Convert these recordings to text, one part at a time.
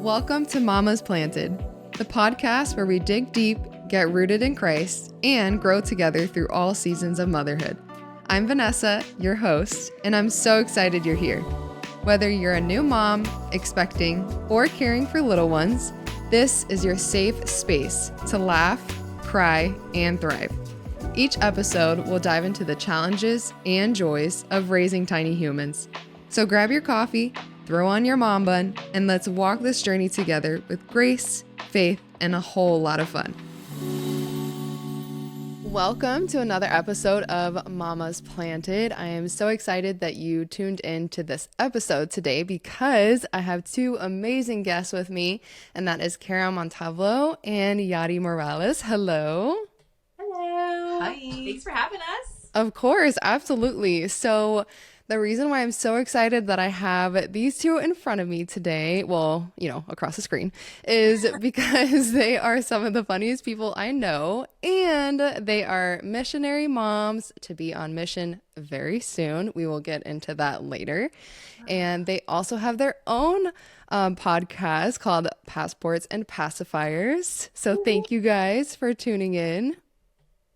Welcome to Mama's Planted, the podcast where we dig deep, get rooted in Christ, and grow together through all seasons of motherhood. I'm Vanessa, your host, and I'm so excited you're here. Whether you're a new mom, expecting, or caring for little ones, this is your safe space to laugh, cry, and thrive. Each episode will dive into the challenges and joys of raising tiny humans. So grab your coffee, throw on your mom bun, and let's walk this journey together with grace, faith, and a whole lot of fun. Welcome to another episode of Mama's Planted. I am so excited that you tuned in to this episode today because I have two amazing guests with me, and that is Kara Montalvo and Yadi Morales. Hello. Hello. Hi. Thanks for having us. Of course, absolutely. So the reason why I'm so excited that I have these two in front of me today, well, across the screen, is because they are some of the funniest people I know, and they are missionary moms to be on mission very soon. We will get into that later. And they also have their own podcast called Passports and Pacifiers. So thank you guys for tuning in.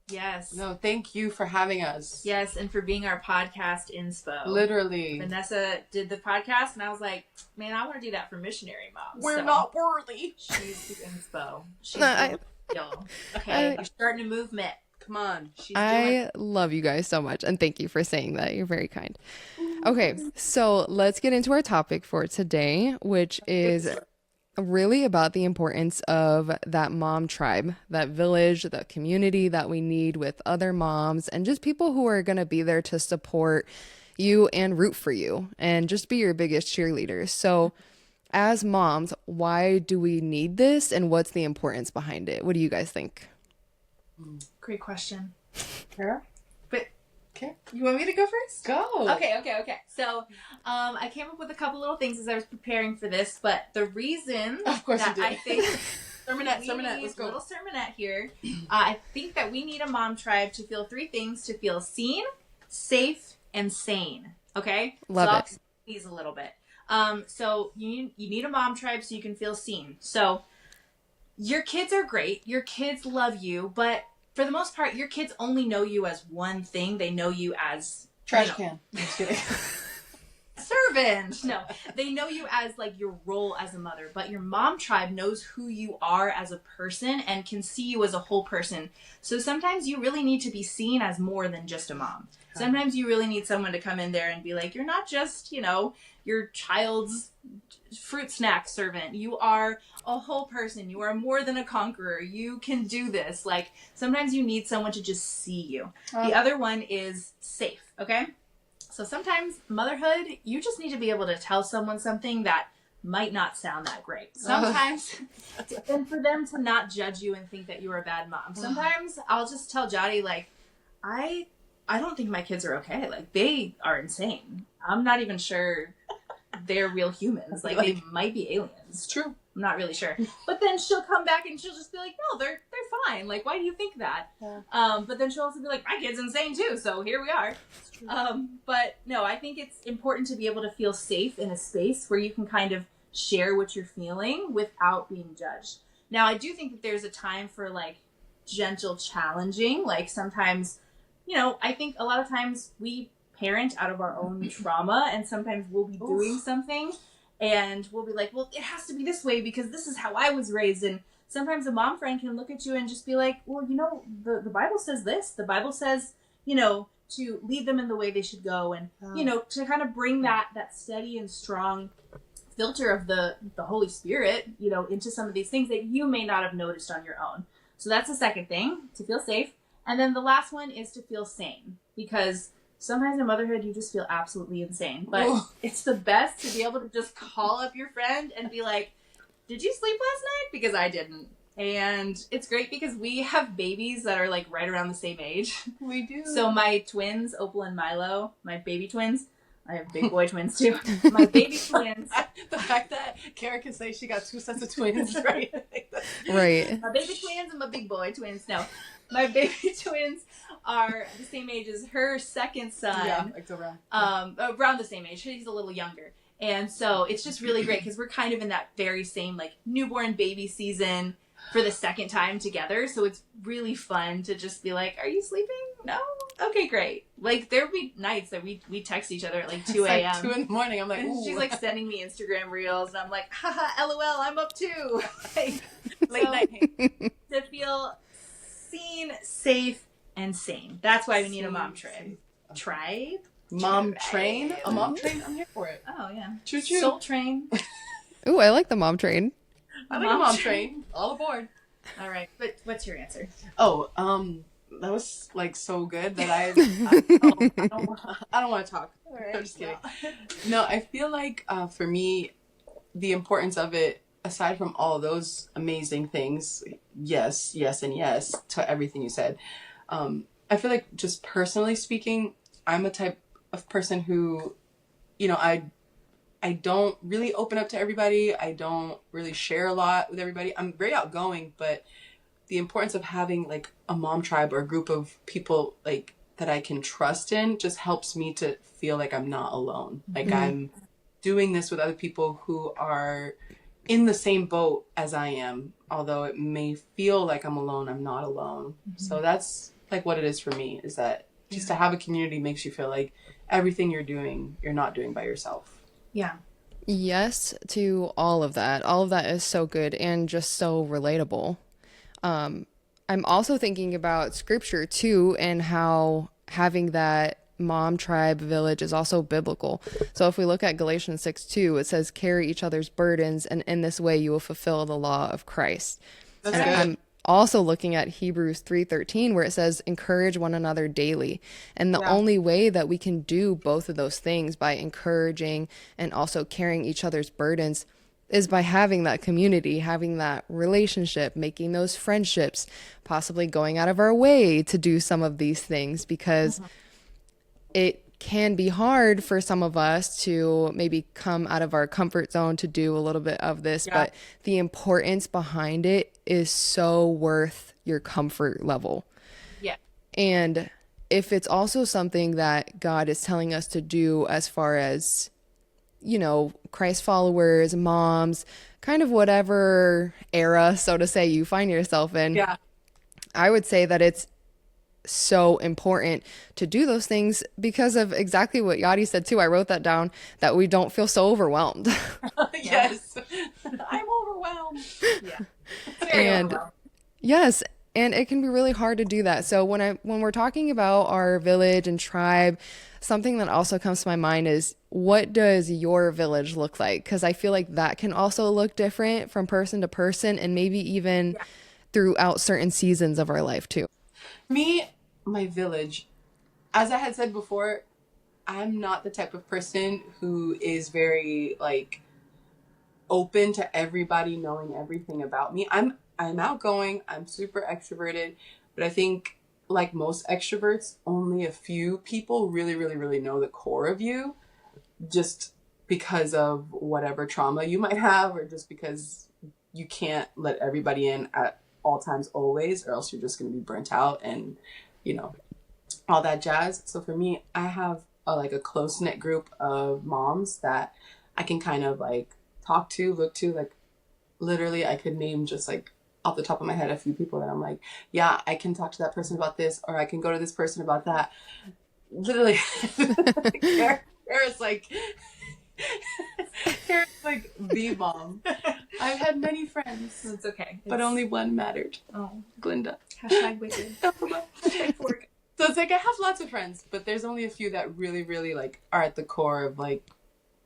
Yes. No, thank you for having us. Yes, and for being our podcast inspo. Literally. Vanessa did the podcast, and I was like, man, I want to do that for missionary moms. We're not worthy. She's the inspo. She's No, Okay, you're starting a movement. Come on. I love you guys so much, and thank you for saying that. You're very kind. Okay, so let's get into our topic for today, which is really about the importance of that mom tribe, that village, that community that we need with other moms and just people who are going to be there to support you and root for you and just be your biggest cheerleaders. So as moms, why do we need this and what's the importance behind it? What do you guys think? Great question. Kara? Okay. You want me to go first? Go. Okay. So, I came up with a couple little things as I was preparing for this, but the reason Of course that you did. I think sermonette, let's go. Little sermonette here. I think that we need a mom tribe to feel three things: to feel seen, safe, and sane. Okay, Love so I'll it. explain these a little bit. So you need a mom tribe so you can feel seen. So your kids are great. Your kids love you, but for the most part, your kids only know you as one thing. They know you as Trash can. I'm just kidding. servant. No, they know you as like your role as a mother, but your mom tribe knows who you are as a person and can see you as a whole person. So sometimes you really need to be seen as more than just a mom. Sometimes you really need someone to come in there and be like, you're not just, your child's fruit snack servant. You are a whole person. You are more than a conqueror. You can do this. Like, sometimes you need someone to just see you. The other one is safe, okay? So sometimes motherhood, you just need to be able to tell someone something that might not sound that great. Sometimes, and for them to not judge you and think that you're a bad mom. Sometimes I'll just tell Jody, like, I don't think my kids are okay. Like, they are insane. I'm not even sure they're real humans. Like, they might be aliens. It's true. I'm not really sure. But then she'll come back and she'll just be like, no, they're fine. Like, why do you think that? Yeah. But then she'll also be like, my kid's insane too, so here we are. But no, I think it's important to be able to feel safe in a space where you can kind of share what you're feeling without being judged. Now, I do think that there's a time for, like, gentle challenging. Like, sometimes, I think a lot of times we parent out of our own trauma, and sometimes we'll be doing something and we'll be like, well, it has to be this way because this is how I was raised. And sometimes a mom friend can look at you and just be like, well, the Bible says this. The Bible says, to lead them in the way they should go. And, to kind of bring that steady and strong filter of the Holy Spirit, into some of these things that you may not have noticed on your own. So that's the second thing, to feel safe. And then the last one is to feel sane, because sometimes in motherhood, you just feel absolutely insane. But it's the best to be able to just call up your friend and be like, did you sleep last night? Because I didn't. And it's great because we have babies that are, like, right around the same age. We do. So my twins, Opal and Milo, my baby twins, I have big boy twins too. My baby twins. The fact that Kara can say she got two sets of twins, right? Right. My baby twins and my big boy twins. No, my baby twins are the same age as her second son. Yeah, like around. Around the same age. He's a little younger. And so it's just really great because we're kind of in that very same like newborn baby season for the second time together. So it's really fun to just be like, are you sleeping? No? Okay, great. Like there'll be nights that we text each other at like 2 a.m. Like 2 in the morning. I'm like, and ooh. she's like sending me Instagram reels and I'm like, haha, LOL, I'm up too. Like, Late night. to feel seen, safe, and sane. That's why we need a mom tribe. Tribe? Mom train? A mom train? I'm here for it. Oh, yeah. Choo choo. Soul train. Ooh, I like the mom train. I like a mom train. All aboard. All right. But what's your answer? Oh, that was like so good that I don't want to talk. All right. I'm just kidding. No, I feel like for me, the importance of it, aside from all those amazing things, yes, and yes to everything you said. I feel like just personally speaking, I'm a type of person who, you know, I don't really open up to everybody. I don't really share a lot with everybody. I'm very outgoing, but the importance of having like a mom tribe or a group of people like that I can trust in just helps me to feel like I'm not alone. Like I'm doing this with other people who are in the same boat as I am. Although it may feel like I'm alone, I'm not alone. So that's like what it is for me, is that just to have a community makes you feel like everything you're doing, you're not doing by yourself. Yeah. Yes to all of that. All of that is so good and just so relatable. I'm also thinking about scripture too, and how having that mom tribe village is also biblical. So if we look at Galatians 6:2, it says, carry each other's burdens, and in this way you will fulfill the law of Christ. That's And good. I'm also looking at Hebrews 3:13, where it says, encourage one another daily. And the only way that we can do both of those things, by encouraging and also carrying each other's burdens, is by having that community, having that relationship, making those friendships, possibly going out of our way to do some of these things, because it can be hard for some of us to maybe come out of our comfort zone to do a little bit of this, but the importance behind it is so worth your comfort level. Yeah. And if it's also something that God is telling us to do, as far as, you know, Christ followers, moms, kind of whatever era, so to say, you find yourself in, I would say that it's so important to do those things because of exactly what Yadi said too. I wrote that down, that we don't feel so overwhelmed. Yes. I'm overwhelmed. Yeah. And yes, and it can be really hard to do that. So when we're talking about our village and tribe, something that also comes to my mind is, what does your village look like? Because I feel like that can also look different from person to person, and maybe even throughout certain seasons of our life too. Me, my village, as I had said before, I'm not the type of person who is very like open to everybody knowing everything about me. I'm outgoing, I'm super extroverted, but I think like most extroverts, only a few people really, really, really know the core of you, just because of whatever trauma you might have, or just because you can't let everybody in at all times always, or else you're just going to be burnt out and, you know, all that jazz. So for me, I have a close-knit group of moms that I can kind of like talk to, look to. Like literally I could name just like off the top of my head a few people that I'm like, yeah, I can talk to that person about this, or I can go to this person about that. Literally Kara's like the mom. I've had many friends. It's okay. But only one mattered. Oh. Glinda. Hashtag wicked. Hashtag fork. So it's like I have lots of friends, but there's only a few that really, really like are at the core of like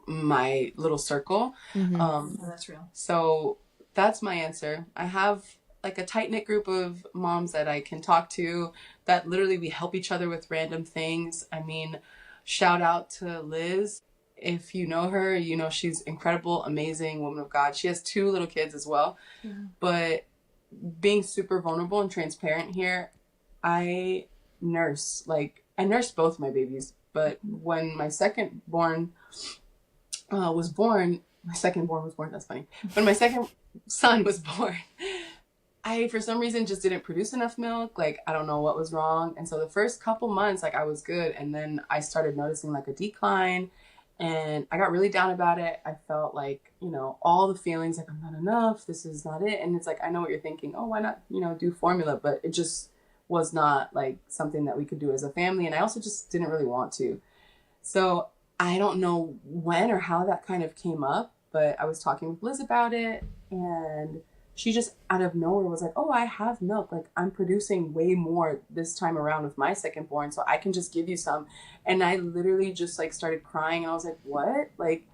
my little circle. Oh, that's real. So that's my answer. I have like a tight-knit group of moms that I can talk to, that literally we help each other with random things. I mean, shout out to Liz. If you know her, you know she's incredible, amazing woman of God. She has 2 little kids as well. Yeah. But being super vulnerable and transparent here, I nursed both my babies. But when my second born was born, that's funny. When my second son was born, I, for some reason, just didn't produce enough milk. Like, I don't know what was wrong. And so the first couple months, like, I was good. And then I started noticing, like, a decline. And I got really down about it. I felt like, you know, all the feelings like I'm not enough. This is not it. And it's like, I know what you're thinking. Oh, why not, you know, do formula? But it just was not like something that we could do as a family. And I also just didn't really want to. So I don't know when or how that kind of came up, but I was talking with Liz about it, and she just out of nowhere was like, oh, I have milk. Like, I'm producing way more this time around with my second born, so I can just give you some. And I literally just like started crying, and I was like, what? Like,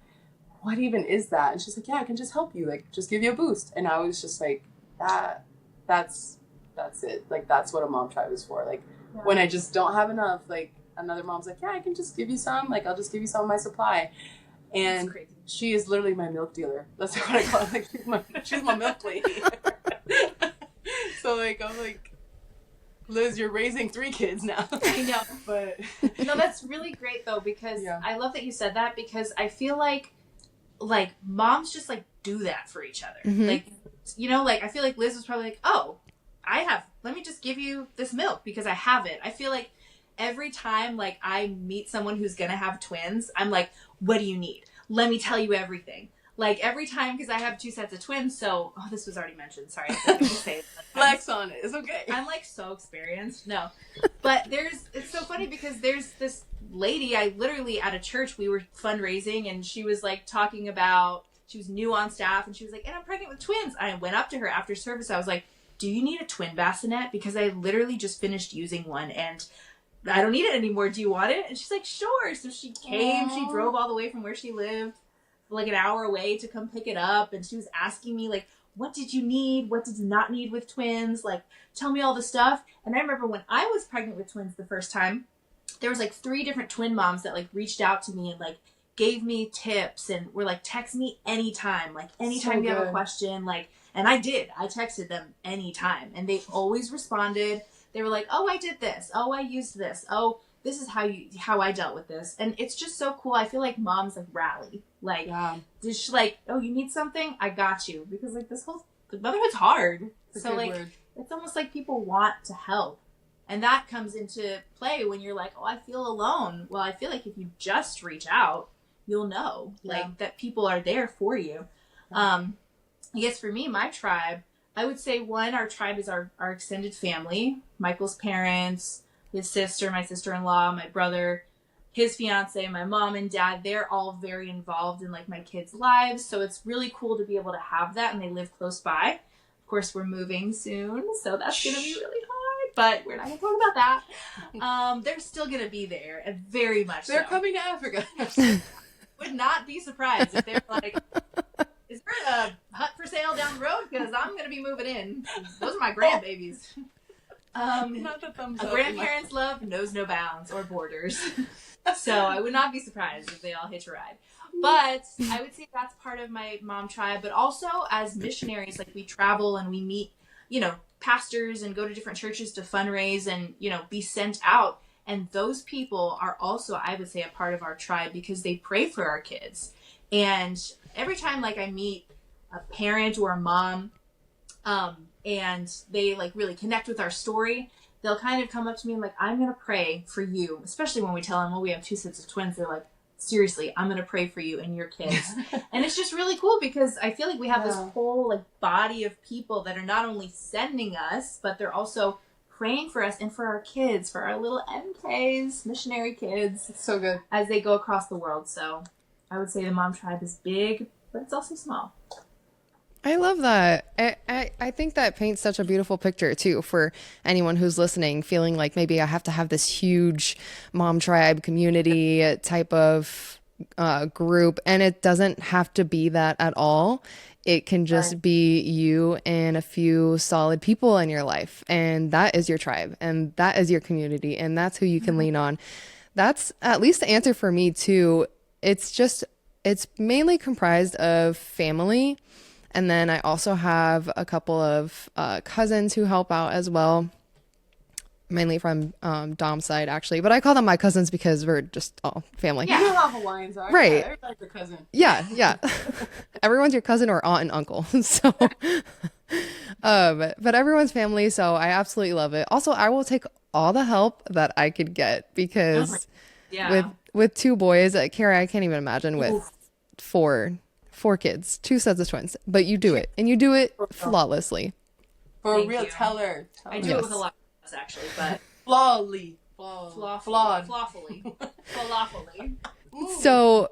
what even is that? And she's like, yeah, I can just help you, like, just give you a boost. And I was just like, that's it. Like, that's what a mom tribe is for. Like, when I just don't have enough, like, another mom's like, yeah, I can just give you some. Like, I'll just give you some of my supply. And she is literally my milk dealer. That's what I call it. Like, she's my milk lady. So, like, I'm like, Liz, you're raising 3 kids now. I know. But no, that's really great, though, because I love that you said that, because I feel like moms just, like, do that for each other. Mm-hmm. Like, you know, like, I feel like Liz was probably like, oh, let me just give you this milk because I have it. I feel like every time, like, I meet someone who's gonna have twins, I'm like, what do you need? Let me tell you everything. Like, every time, because I have 2 sets of twins, so, oh, this was already mentioned, sorry. I didn't say it. flex on it. It's okay. I'm, like, so experienced. No. But it's so funny because there's this lady, I literally, at a church, we were fundraising, and she was, like, talking about, she was new on staff, and she was like, and I'm pregnant with twins. I went up to her after service, I was like, do you need a twin bassinet? Because I literally just finished using one, and I don't need it anymore. Do you want it? And she's like, sure. So she came. Aww. She drove all the way from where she lived, like an hour away, to come pick it up. And she was asking me, like, what did you need? What did you not need with twins? Like, tell me all the stuff. And I remember when I was pregnant with twins the first time, there was like 3 different twin moms that like reached out to me and like gave me tips and were like, text me anytime. Like, anytime you have a question. Like, and I did. I texted them anytime. And they always responded. They were like, oh, I did this. Oh, I used this. Oh, this is how I dealt with this. And it's just so cool. I feel like moms like rally. Like, just like, oh, you need something? I got you. Because like motherhood's hard. So like, it's almost like people want to help. And that comes into play when you're like, oh, I feel alone. Well, I feel like if you just reach out, you'll know like that people are there for you. I guess for me, my tribe, I would say our tribe is our extended family. Michael's parents, his sister, my sister-in-law, my brother, his fiance, my mom and dad, they're all very involved in like my kids' lives. So it's really cool to be able to have that, and they live close by. Of course, we're moving soon, so that's going to be really hard, but we're not going to talk about that. They're still going to be there, and very much They're coming to Africa. Would not be surprised if they're like, is there a hut for sale down the road? Because I'm going to be moving in. Those are my grandbabies. Not the thumbs a up. grandparent's love knows no bounds or borders. So I would not be surprised if they all hitch a ride. But I would say that's part of my mom tribe. But also as missionaries, like we travel and we meet, you know, pastors and go to different churches to fundraise and, you know, be sent out. And those people are also, I would say, a part of our tribe because they pray for our kids. And every time like I meet a parent or a mom, and they like really connect with our story, they'll kind of come up to me and like, I'm going to pray for you. Especially when we tell them, well, we have 2 sets of twins. They're like, seriously, I'm going to pray for you and your kids. And it's just really cool because I feel like we have this whole like body of people that are not only sending us, but they're also praying for us and for our kids, for our little MKs, missionary kids. It's so good. As they go across the world. So I would say the mom tribe is big, but it's also small. I love that. I think that paints such a beautiful picture too for anyone who's listening, feeling like maybe I have to have this huge mom tribe community type of group. And it doesn't have to be that at all. It can just be you and a few solid people in your life. And that is your tribe. And that is your community. And that's who you can lean on. That's at least the answer for me too. It's mainly comprised of family. And then I also have a couple of cousins who help out as well, mainly from Dom's side, actually. But I call them my cousins because we're just all family. Yeah, you know how Hawaiians are. Right. Yeah, everybody's a cousin. Yeah. Everyone's your cousin or aunt and uncle. So, but everyone's family. So I absolutely love it. Also, I will take all the help that I could get because Yeah. with two boys. Carrie, I can't even imagine with four kids, two sets of twins. But you do it, and you do it flawlessly. For Thank real, you. tell her. I do it with a lot of us, actually, but flawfully. So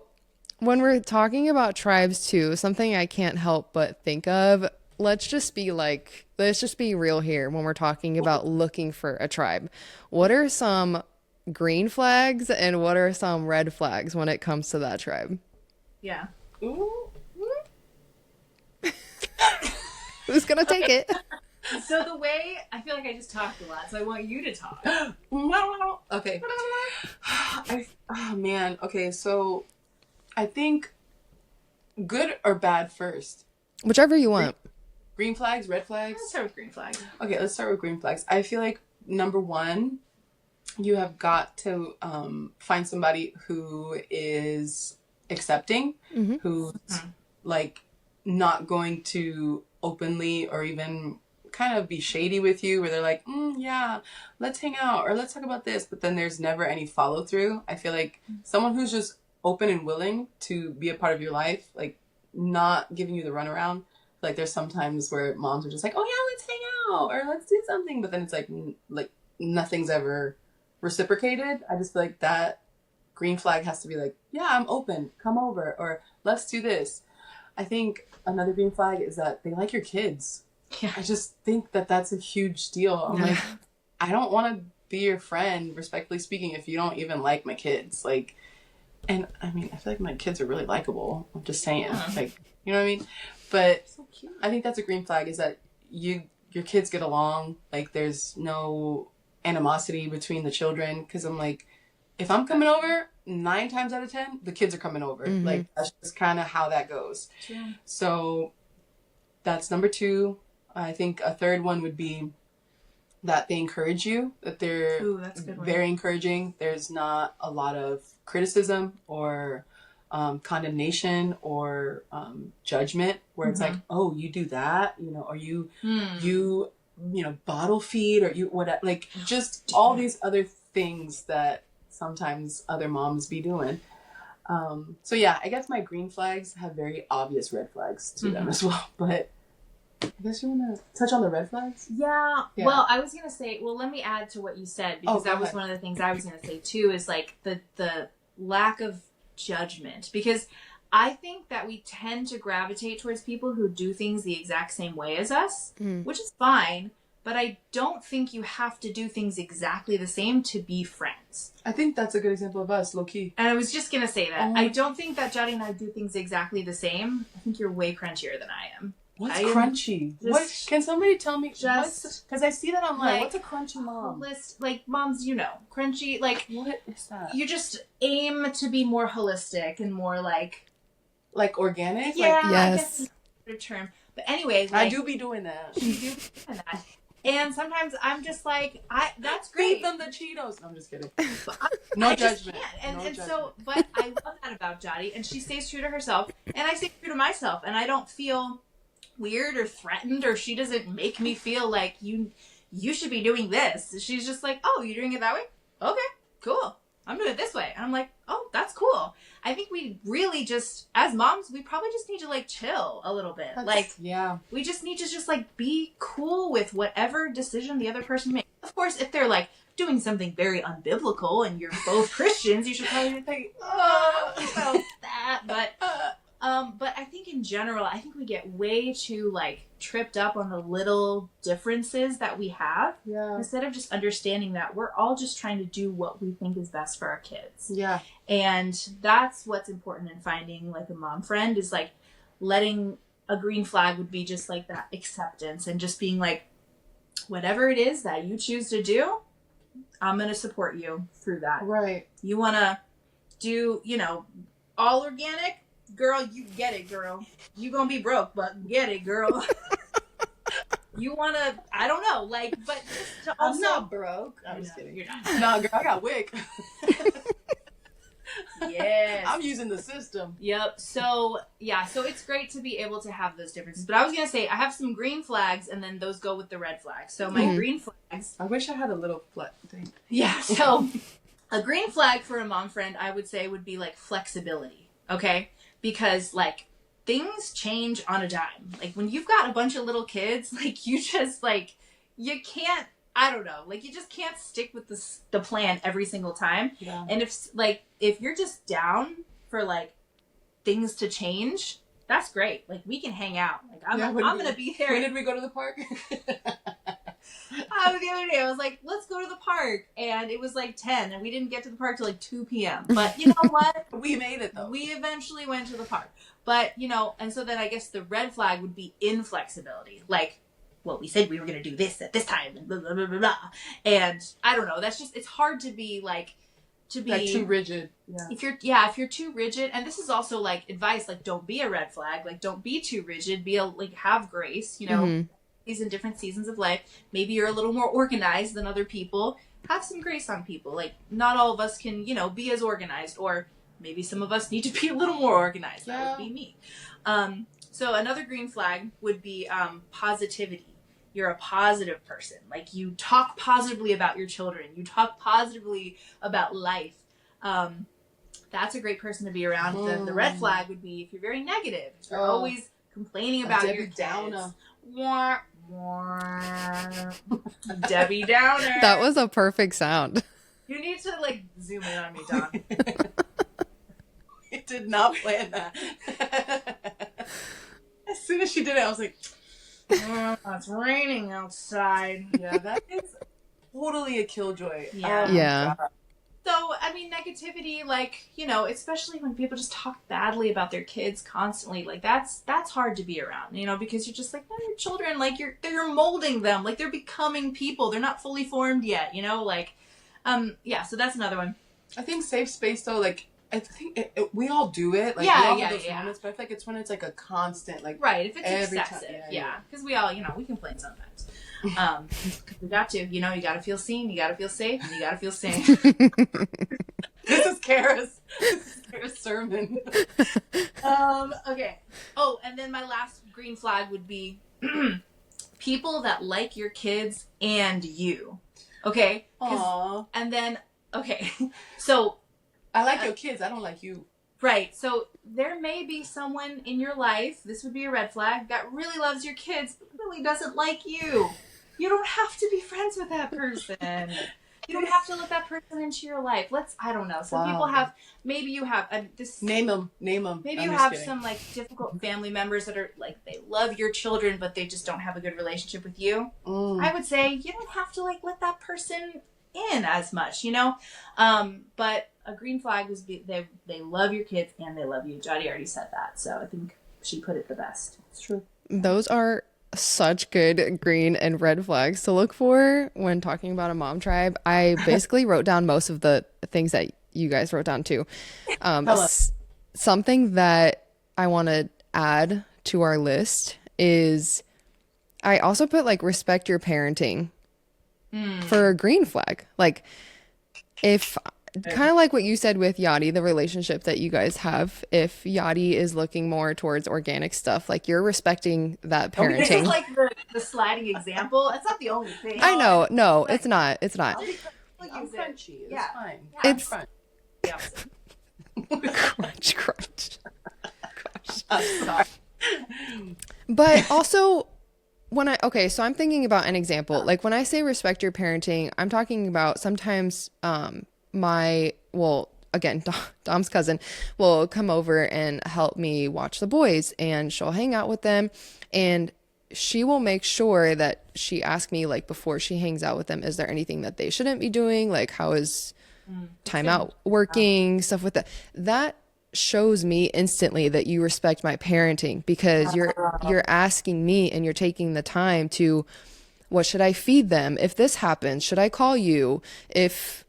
when we're talking about tribes too, something I can't help but think of, let's just be real here when we're talking about looking for a tribe. What are some green flags and what are some red flags when it comes to that tribe? Yeah. Who's gonna take it? So the way, I feel like I just talked a lot, so I want you to talk. Okay. Oh man. Okay, so I think good or bad first. Whichever you want. Green flags, red flags. Let's start with green flags. Okay, let's start with green flags. I feel like number one, you have got to find somebody who is accepting, who's like not going to openly or even kind of be shady with you, where they're like, yeah, let's hang out or let's talk about this, but then there's never any follow through. I feel like someone who's just open and willing to be a part of your life, like not giving you the runaround. Like there's sometimes where moms are just like, oh yeah, let's hang out or let's do something, but then it's like nothing's ever reciprocated. I just feel like that green flag has to be like, yeah, I'm open, come over, or let's do this. I think another green flag is that they like your kids. Yeah. I just think that that's a huge deal. I'm like, I don't want to be your friend, respectfully speaking, if you don't even like my kids. Like, and I mean, I feel like my kids are really likable. I'm just saying, like, you know what I mean? But So cute. I think that's a green flag, is that your kids get along. Like, there's no animosity between the children. Because I'm like, if I'm coming over, 9 times out of 10, the kids are coming over. Like, that's just kind of how that goes. True. So that's number 2. I think a third one would be that they encourage you, that they're That's a good one. very encouraging. There's not a lot of criticism or condemnation or judgment, where it's like, oh, you do that, you know, or you bottle feed, or you what, like just all these other things that sometimes other moms be doing. So yeah, I guess my green flags have very obvious red flags to them as well. But I guess you want to touch on the red flags? Yeah. Well, I was going to say, let me add to what you said, because that was one of the things I was going to say too, is like the lack of judgment. Because I think that we tend to gravitate towards people who do things the exact same way as us, which is fine. But I don't think you have to do things exactly the same to be friends. I think that's a good example of us, low key. And I was just going to say that. I don't think that Jody and I do things exactly the same. I think you're way crunchier than I am. What's crunchy? What can somebody tell me? Just because I see that online. like, what's a crunchy mom? Like moms, you know, crunchy. Like, what is that? You just aim to be more holistic and more like organic. Yeah, like, yes. I guess that's a better term. But anyways, like, I do be doing that. You do be doing that. And sometimes I'm just like, that's great. Feed them the Cheetos. No, I'm just kidding. No judgment. So, but I love that about Jody, and she stays true to herself, and I stay true to myself, and I don't feel weird or threatened, or she doesn't make me feel like you should be doing this. She's just like, oh, you're doing it that way? Okay, cool. I'm doing it this way. And I'm like, oh, that's cool. I think we really just, as moms, we probably just need to like chill a little bit. We just need to just like be cool with whatever decision the other person makes. Of course, if they're like doing something very unbiblical and you're both Christians, you should probably think, about that. But I think in general, I think we get way too like tripped up on the little differences that we have, instead of just understanding that we're all just trying to do what we think is best for our kids. Yeah. And that's what's important in finding like a mom friend, is like letting a green flag would be just like that acceptance and just being like, whatever it is that you choose to do, I'm going to support you through that. Right. You want to do, all organic? Girl, you get it, girl. You gonna be broke, but get it, girl. You wanna, I don't know, like, but just to also... I'm not broke. I'm just kidding. You're not. No, girl, I got WIC. Yes. I'm using the system. Yep. So it's great to be able to have those differences. But I was gonna say, I have some green flags, and then those go with the red flags. So my green flags... I wish I had a little flat thing. Yeah, so... A green flag for a mom friend, I would say, would be like flexibility. Okay, because like things change on a dime. Like when you've got a bunch of little kids, like you just like you can't. I don't know. Like you just can't stick with the plan every single time. Yeah. And if you're just down for like things to change, that's great. Like we can hang out. Like I'm gonna be there. When did we go to the park? The other day I was like, let's go to the park, and it was like 10, and we didn't get to the park till like 2 p.m. But you know what? We made it though. We eventually went to the park. But you know, and so then I guess the red flag would be inflexibility. Like, well, we said we were gonna do this at this time, and blah blah blah blah blah. And I don't know. That's just it's hard to be like too rigid. Yeah. If you're too rigid, and this is also like advice, like don't be a red flag. Like don't be too rigid. Have grace. You know. Mm-hmm. These in different seasons of life. Maybe you're a little more organized than other people. Have some grace on people. Like not all of us can, you know, be as organized, or maybe some of us need to be a little more organized. Yeah. That would be me. So another green flag would be positivity. You're a positive person. Like you talk positively about your children. You talk positively about life. That's a great person to be around. The red flag would be if you're very negative. If you're always complaining about your kids. Downer. Debbie Downer. That was a perfect sound. You need to like zoom in on me, Don. I did not plan that. As soon as she did it, I was like, it's raining outside. Yeah, that is totally a killjoy. Yeah. Yeah. So, I mean, negativity, like, you know, especially when people just talk badly about their kids constantly, like, that's hard to be around, you know, because you're just like, your children, like, you're molding them, like, they're becoming people, they're not fully formed yet, you know, like, yeah, so that's another one. I think safe space, though, like, I think we all do it, like, yeah, we all have those moments, but I feel like it's when it's, like, a constant, like, right, if it's excessive, yeah, because we all, you know, we complain sometimes. We got to, you know, you got to feel seen, you got to feel safe, and you got to feel sane. This is Kara's sermon. Okay. Oh, and then my last green flag would be people that like your kids and you. Okay. Aww. And then, okay, so I like your kids. I don't like you. Right. So there may be someone in your life, this would be a red flag, that really loves your kids, but really doesn't like you. You don't have to be friends with that person. You don't have to let that person into your life. I don't know. Some people have, maybe you have this. Name them. Maybe you have some like difficult family members that are like, they love your children, but they just don't have a good relationship with you. I would say you don't have to like let that person in as much, you know? But a green flag was they love your kids and they love you. Jody already said that. So I think she put it the best. It's true. Those are such good green and red flags to look for when talking about a mom tribe. I basically wrote down most of the things that you guys wrote down too. Something that I want to add to our list is I also put like respect your parenting for a green flag. Like if kind of like what you said with Yadi, the relationship that you guys have, if Yadi is looking more towards organic stuff, like you're respecting that parenting. It's like the sliding example. That's not the only thing. I know. No, it's not. It's not. I'm crunchy. It's fine. Yeah, it's crunch. crunch. Gosh. I'm sorry. But also so I'm thinking about an example. Like when I say respect your parenting, I'm talking about sometimes Dom's cousin will come over and help me watch the boys, and she'll hang out with them, and she will make sure that she asks me, like, before she hangs out with them, is there anything that they shouldn't be doing? Like, how is time out working, stuff with that. That shows me instantly that you respect my parenting, because you're asking me and you're taking the time to, what should I feed them? If this happens, should I call you? If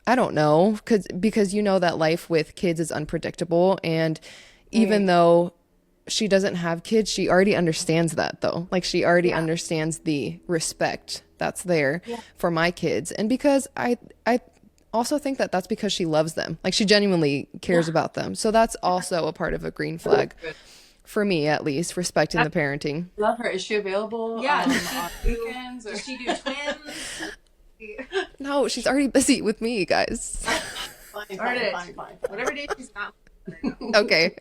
I don't know, because you know that life with kids is unpredictable. And even though she doesn't have kids, she already understands that, though. Like she already understands the respect that's there for my kids. And because I also think that that's because she loves them. Like she genuinely cares about them. So that's also a part of a green flag for me, at least, respecting the parenting. Love her. Is she available on weekends? Or does she do twins? No, she's already busy with me, guys. Fine. Whatever day she's not. Okay.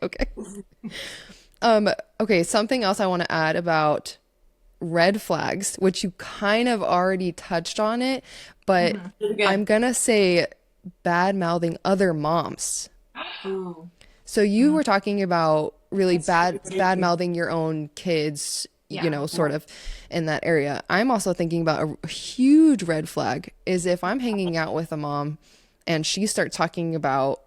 Okay, something else I want to add about red flags, which you kind of already touched on it, but I'm gonna say bad mouthing other moms. Ooh. So you were talking about really bad tricky. mouthing your own kids, you know, sort of in that area. I'm also thinking about a huge red flag is if I'm hanging out with a mom and she starts talking about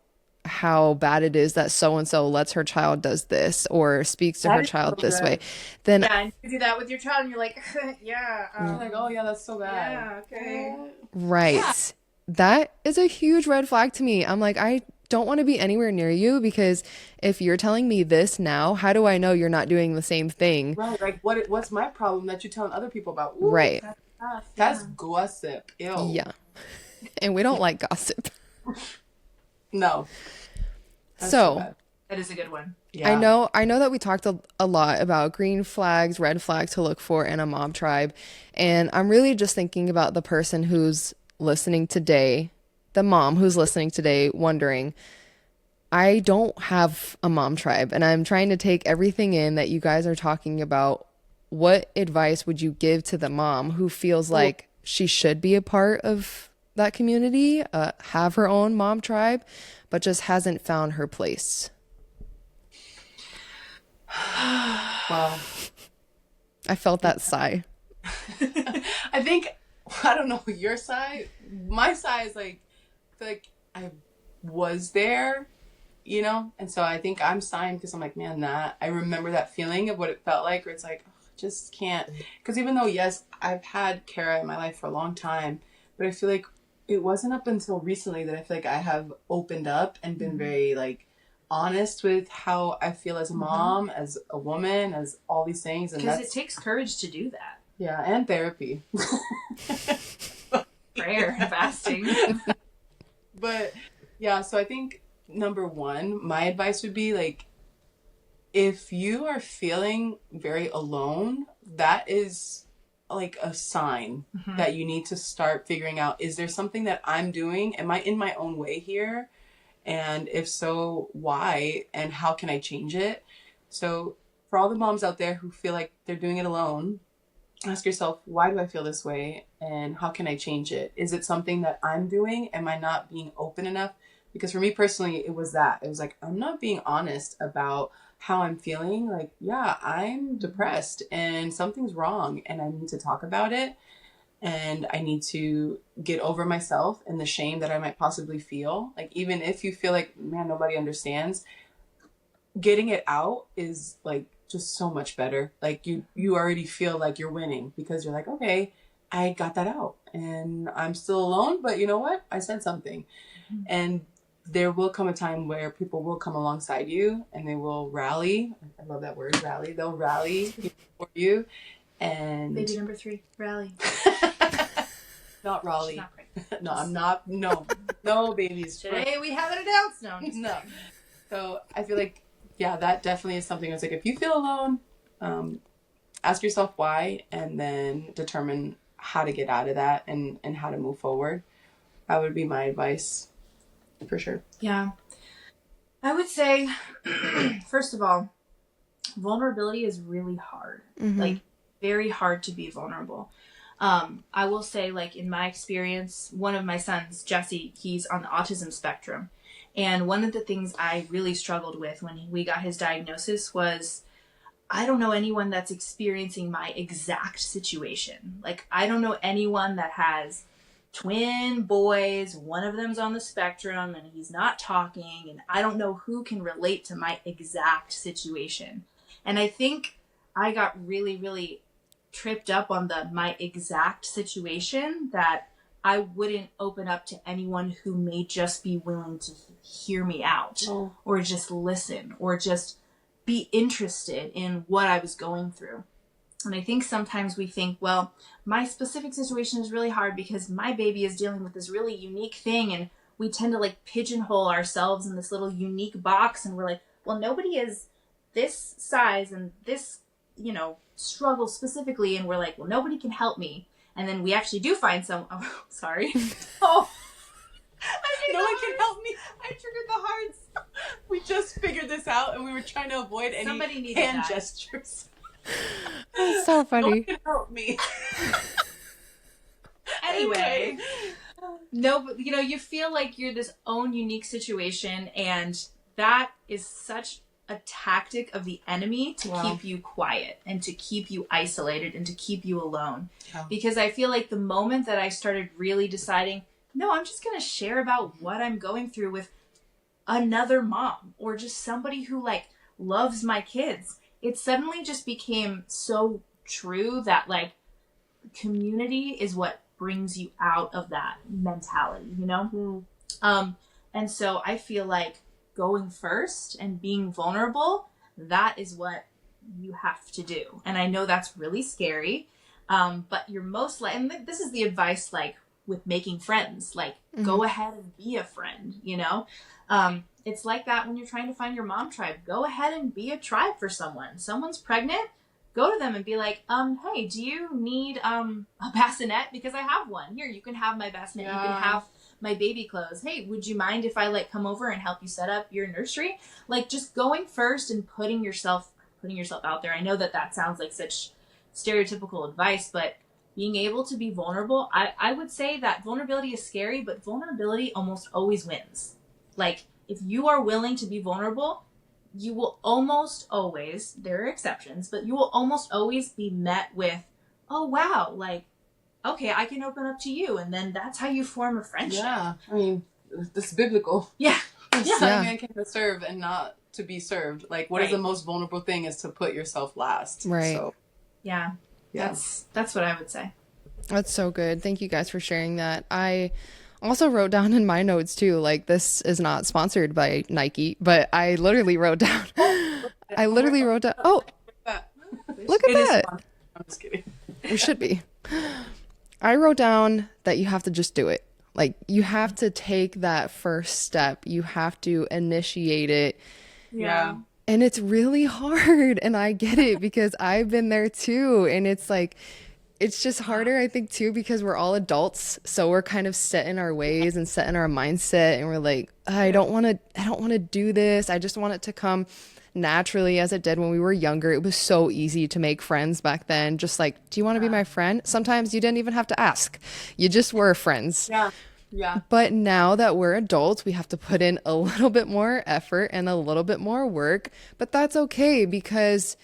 how bad it is that so and so lets her child does this or speaks to her child this way, then and you do that with your child and you're like, yeah, like, oh yeah, that's so bad. yeah, okay. right. Yeah. That is a huge red flag to me. I'm like, I don't want to be anywhere near you because if you're telling me this now, how do I know you're not doing the same thing? Right. Like, what's my problem that you're telling other people about? Ooh, right. That's gossip. Ew. Yeah. And we don't like gossip. No. So that is a good one. Yeah. I know that we talked a lot about green flags, red flags to look for in a mom tribe. And I'm really just thinking about the person who's listening today, the mom who's listening today, wondering, I don't have a mom tribe and I'm trying to take everything in that you guys are talking about. What advice would you give to the mom who feels like she should be a part of that community, have her own mom tribe, but just hasn't found her place? Wow. I felt that sigh. I think, I don't know your side. My side is like, I feel like I was there, you know? And so I think I'm sighing because I'm like, man, I remember that feeling of what it felt like, where it's like, oh, just can't. Because even though, yes, I've had Kara in my life for a long time, but I feel like it wasn't up until recently that I feel like I have opened up and been very like honest with how I feel as a mom, as a woman, as all these things. And because it takes courage to do that. Yeah, and therapy. Prayer and fasting. But yeah, so I think number one, my advice would be like, if you are feeling very alone, that is like a sign that you need to start figuring out, is there something that I'm doing? Am I in my own way here? And if so, why? And how can I change it? So for all the moms out there who feel like they're doing it alone, ask yourself, why do I feel this way? And how can I change it? Is it something that I'm doing? Am I not being open enough? Because for me personally, it was that. It was like, I'm not being honest about how I'm feeling. Like, yeah, I'm depressed and something's wrong and I need to talk about it. And I need to get over myself and the shame that I might possibly feel. Like, even if you feel like, man, nobody understands, getting it out is like just so much better. Like you already feel like you're winning because you're like, okay, I got that out and I'm still alone, but you know what? I said something. And there will come a time where people will come alongside you and they will rally. I love that word, rally. They'll rally for you. And baby number 3, rally. Not Raleigh. Not quite. No, I'm not. No babies. Today we have it announced. No. So I feel like, yeah, that definitely is something. It's like, if you feel alone, ask yourself why, and then determine how to get out of that and how to move forward. That would be my advice, for sure. Yeah. I would say, first of all, vulnerability is really hard. Like, very hard to be vulnerable. I will say, like, in my experience, one of my sons, Jesse, he's on the autism spectrum. And one of the things I really struggled with when we got his diagnosis was, I don't know anyone that's experiencing my exact situation. Like, I don't know anyone that has twin boys, one of them's on the spectrum and he's not talking, and I don't know who can relate to my exact situation. And I think I got really, really tripped up on my exact situation, that I wouldn't open up to anyone who may just be willing to hear me out or just listen or just be interested in what I was going through. And I think sometimes we think, well, my specific situation is really hard because my baby is dealing with this really unique thing, and we tend to like pigeonhole ourselves in this little unique box, and we're like, well, nobody is this size and this, struggle specifically, and we're like, well, nobody can help me. And then we actually do find some, sorry. No one can help me. I triggered the hearts. We just figured this out, and we were trying to avoid Somebody any needed hand that. gestures. That's so No one funny. can help me. Anyway, no, but you feel like you're this own unique situation, and that is such a tactic of the enemy to keep you quiet and to keep you isolated and to keep you alone. Yeah. Because I feel like the moment that I started really deciding, no, I'm just going to share about what I'm going through with another mom or just somebody who like loves my kids, it suddenly just became so true that like community is what brings you out of that mentality, and so I feel like going first and being vulnerable, that is what you have to do. And I know that's really scary, but you're most like, and this is the advice like with making friends, like go ahead and be a friend, it's like that when you're trying to find your mom tribe. Go ahead and be a tribe for someone's pregnant, go to them and be like, hey, do you need a bassinet? Because I have one. Here, you can have my bassinet. Yeah. You can have my baby clothes. Hey, would you mind if I like come over and help you set up your nursery? Like just going first and putting yourself out there. I know that sounds like such stereotypical advice, but being able to be vulnerable, I would say that vulnerability is scary, but vulnerability almost always wins. Like if you are willing to be vulnerable, you will almost always, there are exceptions, but you will almost always be met with, oh, wow, like, okay, I can open up to you. And then that's how you form a friendship. Yeah. I mean, this is biblical. Yeah. Some man came to serve and not to be served. Like, what is the most vulnerable thing is to put yourself last. Right. So, yeah. That's what I would say. That's so good. Thank you guys for sharing that. I also wrote down in my notes too, like this is not sponsored by Nike, but I literally wrote down, oh, look at that. I'm just kidding. We should be. I wrote down that you have to just do it. Like you have to take that first step. You have to initiate it. Yeah. And it's really hard. And I get it because I've been there too. And it's like, it's just harder, I think, too, because we're all adults. So we're kind of set in our ways and set in our mindset. And we're like, I don't want to do this. I just want it to come naturally as it did when we were younger. It was so easy to make friends back then. Just like, do you want to be my friend? Sometimes you didn't even have to ask. You just were friends. Yeah. Yeah. But now that we're adults, we have to put in a little bit more effort and a little bit more work. But that's okay because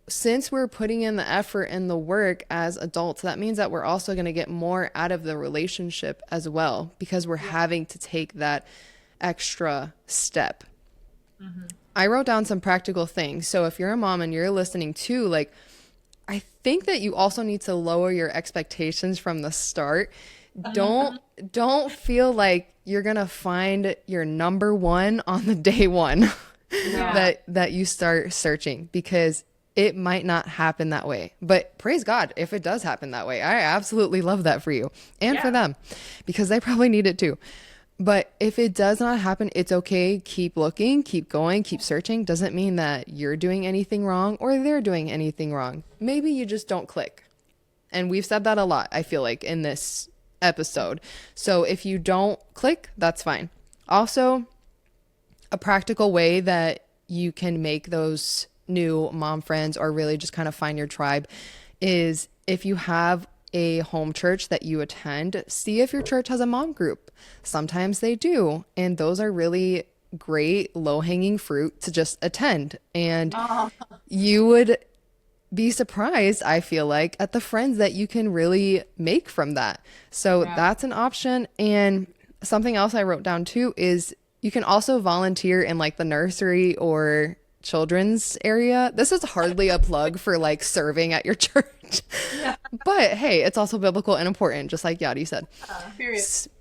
since we're putting in the effort and the work as adults, that means that we're also going to get more out of the relationship as well because we're having to take that extra step. Mm-hmm. I wrote down some practical things. So if you're a mom and you're listening too, like, I think that you also need to lower your expectations from the start. Don't feel like you're going to find your number one on the day one that you start searching, because it might not happen that way. But praise God if it does happen that way. I absolutely love that for you and for them, because they probably need it too. But if it does not happen, it's okay. Keep looking, keep going, keep searching. Doesn't mean that you're doing anything wrong or they're doing anything wrong. Maybe you just don't click. And we've said that a lot, I feel like, in this episode. So if you don't click, that's fine. Also, a practical way that you can make those new mom friends or really just kind of find your tribe is if you have a home church that you attend, see if your church has a mom group. Sometimes they do. And those are really great low-hanging fruit to just attend. And you would be surprised, I feel like, at the friends that you can really make from that. So that's an option. And something else I wrote down too is you can also volunteer in like the nursery or children's area. This is hardly a plug for like serving at your church. But hey, it's also biblical and important, just like Yadi said.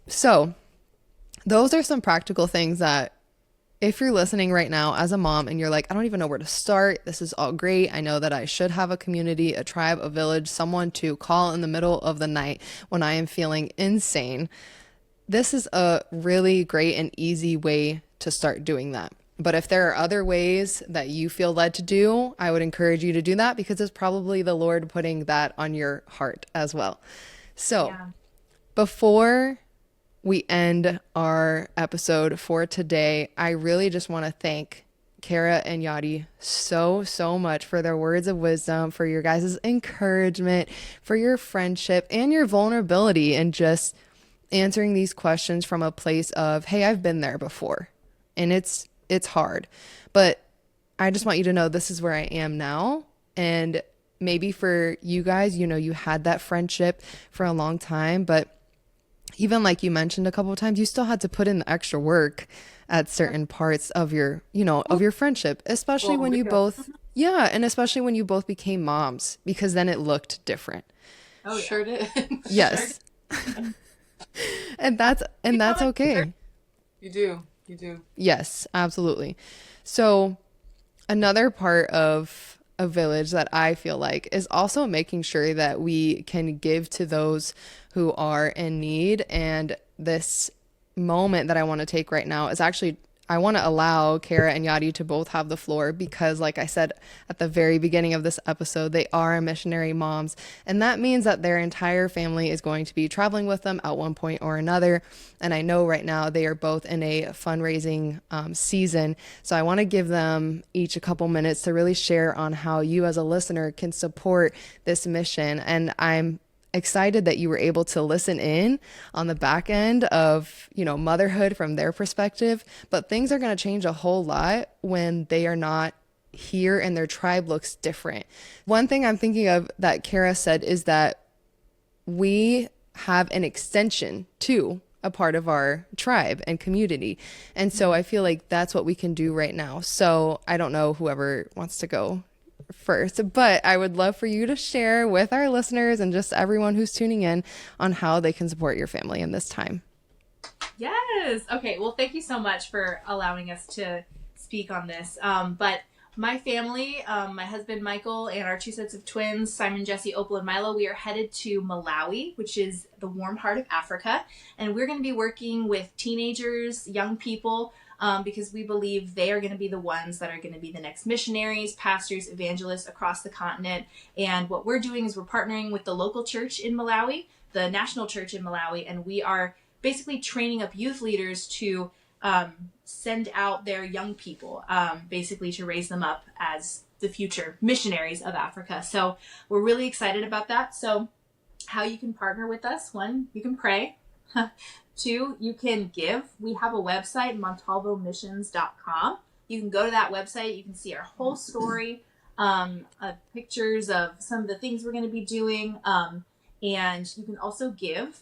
So those are some practical things that if you're listening right now as a mom and you're like, I don't even know where to start. This is all great. I know that I should have a community, a tribe, a village, someone to call in the middle of the night when I am feeling insane. This is a really great and easy way to start doing that. But if there are other ways that you feel led to do, I would encourage you to do that, because it's probably the Lord putting that on your heart as well. So before we end our episode for today, I really just want to thank Kara and Yadi so much for their words of wisdom, for your guys' encouragement, for your friendship and your vulnerability, and just answering these questions from a place of, hey, I've been there before and it's hard, but I just want you to know this is where I am now. And maybe for you guys, you know, you had that friendship for a long time, but even like you mentioned a couple of times, you still had to put in the extra work at certain parts of your, you know, of your friendship, especially when you both, and especially when you both became moms, because then it looked different. Oh, yeah. Sure did. Yes. and that's okay. You do. Yes, absolutely. So another part of a village that I feel like is also making sure that we can give to those who are in need. And this moment that I want to take right now is actually, I want to allow Kara and Yadi to both have the floor because, like I said at the very beginning of this episode, they are missionary moms. And that means that their entire family is going to be traveling with them at one point or another. And I know right now they are both in a fundraising season. So I want to give them each a couple minutes to really share on how you as a listener can support this mission. And I'm excited that you were able to listen in on the back end of, you know, motherhood from their perspective, but things are going to change a whole lot when they are not here and their tribe looks different. One thing I'm thinking of that Kara said is that we have an extension to a part of our tribe and community. And so I feel like that's what we can do right now. So I don't know whoever wants to go first, but I would love for you to share with our listeners and just everyone who's tuning in on how they can support your family in this time. Yes. Okay. Well, thank you so much for allowing us to speak on this. But my family, my husband, Michael, and our two sets of twins, Simon, Jesse, Opal, and Milo, we are headed to Malawi, which is the warm heart of Africa. And we're going to be working with teenagers, young people, because we believe they are going to be the ones that are going to be the next missionaries, pastors, evangelists across the continent. And what we're doing is we're partnering with the local church in Malawi, the national church in Malawi, and we are basically training up youth leaders to send out their young people, basically to raise them up as the future missionaries of Africa. So we're really excited about that. So how you can partner with us: one, you can pray. Two, you can give. We have a website, montalvomissions.com. You can go to that website. You can see our whole story, pictures of some of the things we're going to be doing. And you can also give.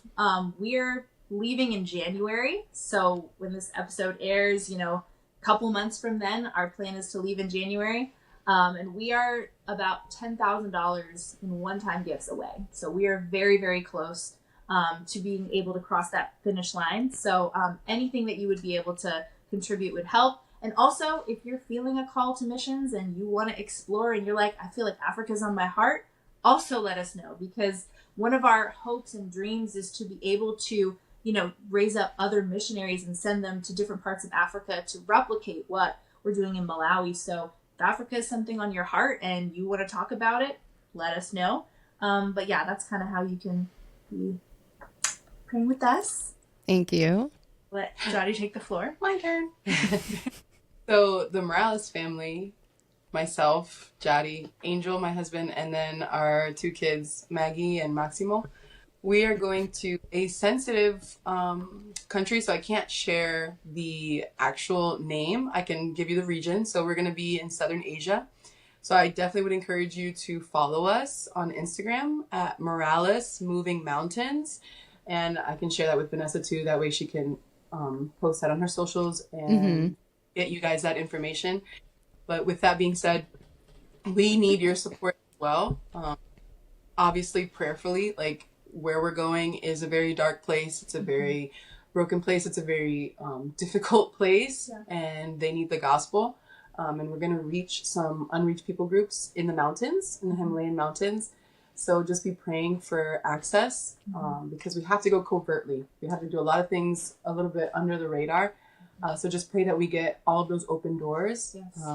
We're leaving in January. So when this episode airs, you know, a couple months from then, our plan is to leave in January. And we are about $10,000 in one-time gifts away. So we are very, very close to being able to cross that finish line. So anything that you would be able to contribute would help. And also, if you're feeling a call to missions and you want to explore and you're like, I feel like Africa's on my heart, also let us know, because one of our hopes and dreams is to be able to, you know, raise up other missionaries and send them to different parts of Africa to replicate what we're doing in Malawi. So if Africa is something on your heart and you want to talk about it, let us know. But yeah, that's kind of how you can be praying with us. Thank you. Let Jody take the floor. My turn. So the Morales family, myself, Jody, Angel, my husband, and then our two kids, Maggie and Maximo, we are going to a sensitive country, so I can't share the actual name. I can give you the region. So we're going to be in Southern Asia. So I definitely would encourage you to follow us on Instagram at Morales Moving Mountains. And I can share that with Vanessa too. That way she can post that on her socials and get you guys that information. But with that being said, we need your support as well. Obviously, prayerfully, like where we're going is a very dark place. It's a very broken place. It's a very difficult place, and they need the gospel. And we're going to reach some unreached people groups in the mountains, in the Himalayan mountains. So just be praying for access because we have to go covertly. We have to do a lot of things a little bit under the radar. So just pray that we get all of those open doors. Yes.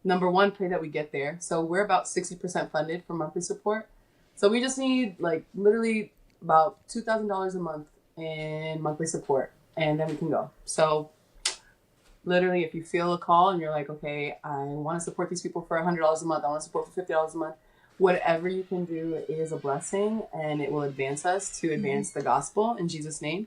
Number one, pray that we get there. So we're about 60% funded for monthly support. So we just need like literally about $2,000 a month in monthly support, and then we can go. So literally, if you feel a call and you're like, okay, I want to support these people for $100 a month, I want to support for $50 a month, whatever you can do is a blessing, and it will advance us to advance the gospel in Jesus' name.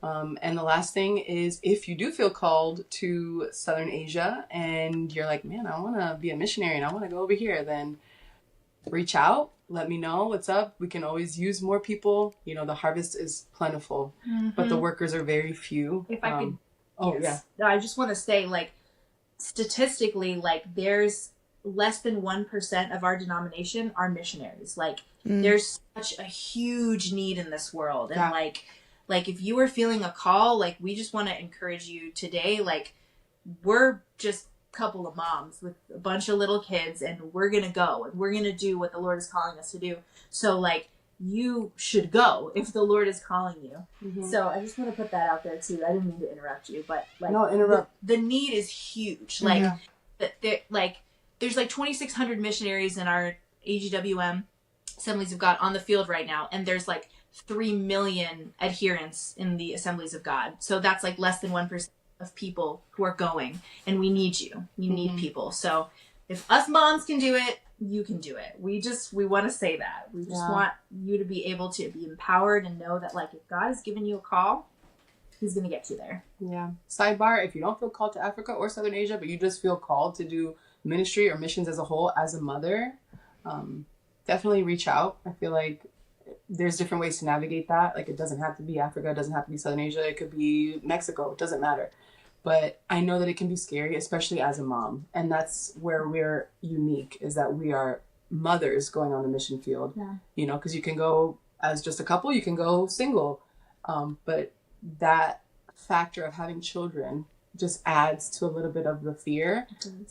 And the last thing is, if you do feel called to Southern Asia and you're like, man, I want to be a missionary and I want to go over here, then reach out. Let me know what's up. We can always use more people. You know, the harvest is plentiful, but the workers are very few. If I could, yes. No, I just want to say, like, statistically, like, there's less than 1% of our denomination are missionaries. Like, there's such a huge need in this world. And like if you are feeling a call, like, we just want to encourage you today. Like, we're just a couple of moms with a bunch of little kids, and we're going to go and we're going to do what the Lord is calling us to do. So, like, you should go if the Lord is calling you. So I just want to put that out there too. I didn't mean to interrupt you, but like, no, interrupt. The need is huge. Like, there's like 2,600 missionaries in our AGWM Assemblies of God on the field right now, and there's like 3 million adherents in the Assemblies of God. So that's like less than 1% of people who are going, and we need you. We need people. So if us moms can do it, you can do it. We want to say that. We just want you to be able to be empowered and know that, like, if God has given you a call, He's going to get you there. Yeah. Sidebar, if you don't feel called to Africa or Southern Asia, but you just feel called to do ministry or missions as a whole, as a mother, definitely reach out. I feel like there's different ways to navigate that. Like, it doesn't have to be Africa. It doesn't have to be Southern Asia. It could be Mexico. It doesn't matter. But I know that it can be scary, especially as a mom. And that's where we're unique, is that we are mothers going on the mission field. Yeah. You know, because you can go as just a couple, you can go single. But that factor of having children just adds to a little bit of the fear.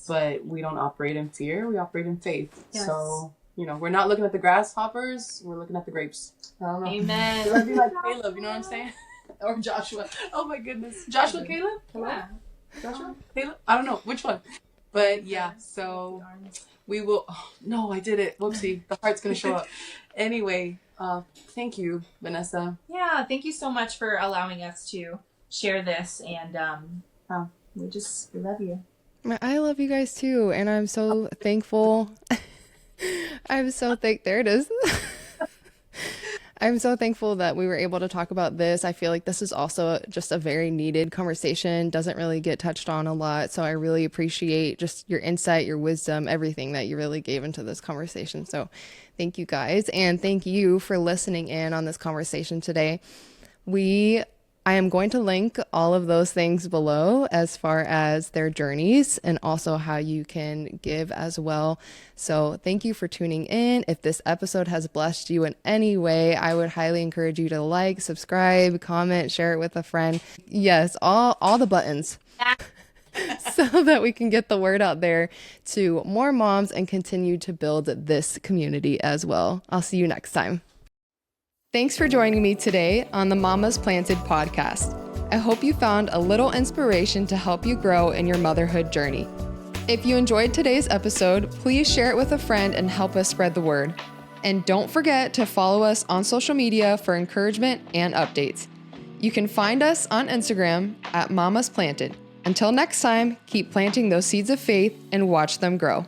But we don't operate in fear. We operate in faith. Yes. So, you know, we're not looking at the grasshoppers. We're looking at the grapes. I don't know. Amen. It would be like Caleb, you know what I'm saying? Or Joshua. Oh my goodness. Joshua, Caleb? Yeah. Joshua? Caleb? I don't know. Which one? But yeah, so we will. Oh, no, I did it. Whoopsie. The heart's going to show up. Anyway, thank you, Vanessa. Yeah, thank you so much for allowing us to share this. And we love you. I love you guys too. And I'm so thankful. There it is. I'm so thankful that we were able to talk about this. I feel like this is also just a very needed conversation. Doesn't really get touched on a lot. So I really appreciate just your insight, your wisdom, everything that you really gave into this conversation. So thank you guys. And thank you for listening in on this conversation today. I am going to link all of those things below as far as their journeys and also how you can give as well. So thank you for tuning in. If this episode has blessed you in any way, I would highly encourage you to like, subscribe, comment, share it with a friend. Yes, all the buttons. So that we can get the word out there to more moms and continue to build this community as well. I'll see you next time. Thanks for joining me today on the Mamas Planted podcast. I hope you found a little inspiration to help you grow in your motherhood journey. If you enjoyed today's episode, please share it with a friend and help us spread the word. And don't forget to follow us on social media for encouragement and updates. You can find us on Instagram at Mamas Planted. Until next time, keep planting those seeds of faith and watch them grow.